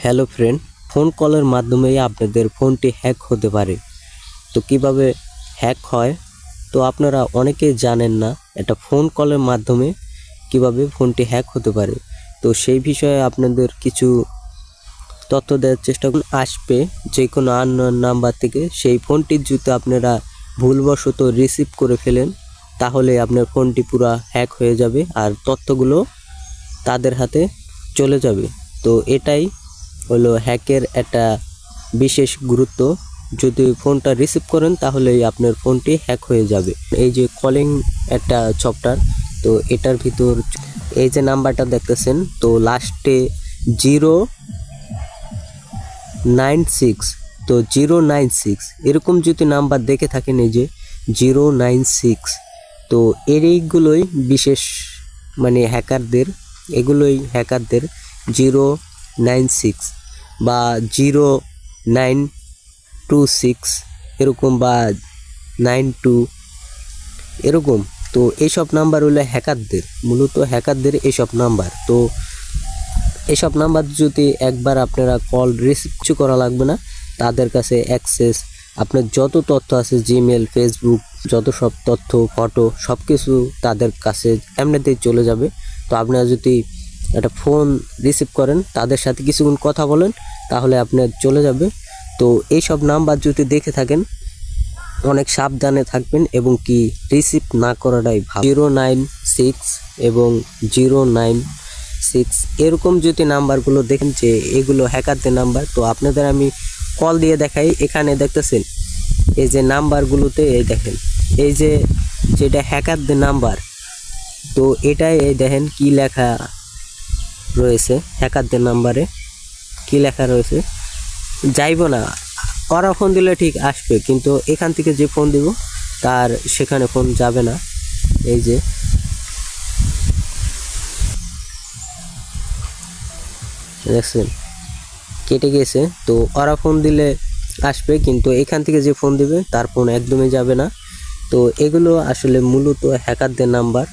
Hello friend, phone কলের মাধ্যমেই আপনাদের ফোনটি হ্যাক হতে পারে। তো কিভাবে হ্যাক হয় তো আপনারা অনেকেই জানেন না, এটা ফোন কলের মাধ্যমে কিভাবে ফোনটি হ্যাক হতে পারে। তো সেই বিষয়ে আপনাদের কিছু তথ্য দেওয়ার চেষ্টা করুন। আসবে যে কোনো আননোন নাম্বার থেকে, সেই ফোনটি যদি আপনারা ভুলবশত রিসিভ করে ফেলেন তাহলে আপনার ফোনটি পুরো হ্যাক হয়ে যাবে আর তথ্যগুলো তাদের হাতে চলে যাবে। তো এটাই হলো হ্যাকের একটা বিশেষ গুরুত্ব। যদি ফোনটা রিসিভ করেন তাহলেই আপনার ফোনটি হ্যাক হয়ে যাবে। এই যে কলিং একটা সফটওয়্যার, তো এটার ভিতর এই যে নাম্বারটা দেখতেছেন, তো লাস্টে 096, তো 096 এরকম যদি নাম্বার দেখে থাকেন, এই যে 096, তো এইগুলোই বিশেষ মানে হ্যাকারদের 096 বা 0926 এরকম বা 92 এরকম। তো এইসব নাম্বার হলো মূলত হ্যাকারদের এইসব নাম্বার। তো এইসব নাম্বার যদি একবার আপনারা কল রিসিভ করা লাগবে না, তাদের কাছে অ্যাক্সেস আপনার যত তথ্য আছে, জিমেল, ফেসবুক, যত সব তথ্য, ফটো সব কিছু তাদের কাছে এমনিতেই চলে যাবে। তো আপনারা যদি একটা ফোন রিসিভ করেন, তাদের সাথে কিছুক্ষণ কথা বলেন, তাহলে আপনার চলে যাবে। তো এইসব নাম্বার যদি দেখে থাকেন, অনেক সাবধানে থাকবেন এবং কি রিসিভ না করাটাই ভালো। 096 এবং 096 এরকম যদি নাম্বারগুলো দেখেন যে এগুলো হ্যাকারদের নাম্বার, তো আপনাদের আমি কল দিয়ে দেখাই। এখানে দেখতেছেন এই যে নাম্বারগুলোতে, এই দেখেন এই যে যেটা হ্যাকারদের নাম্বার, তো এটাই এই দেখেন কি লেখা রয়েছে। হ্যাকারদের নাম্বারে কি লেখা রয়েছে যাইব না, ওরা ফোন দিলে ঠিক আসবে, কিন্তু এখান থেকে যে ফোন দিব তার সেখানে ফোন যাবে না। এই যে দেখছেন কেটে গেছে, তো ওরা ফোন দিলে আসবে, কিন্তু এখান থেকে যে ফোন দিবে তার ফোন একদমই যাবে না। তো এগুলো আসলে মূলত হ্যাকারদের নাম্বার।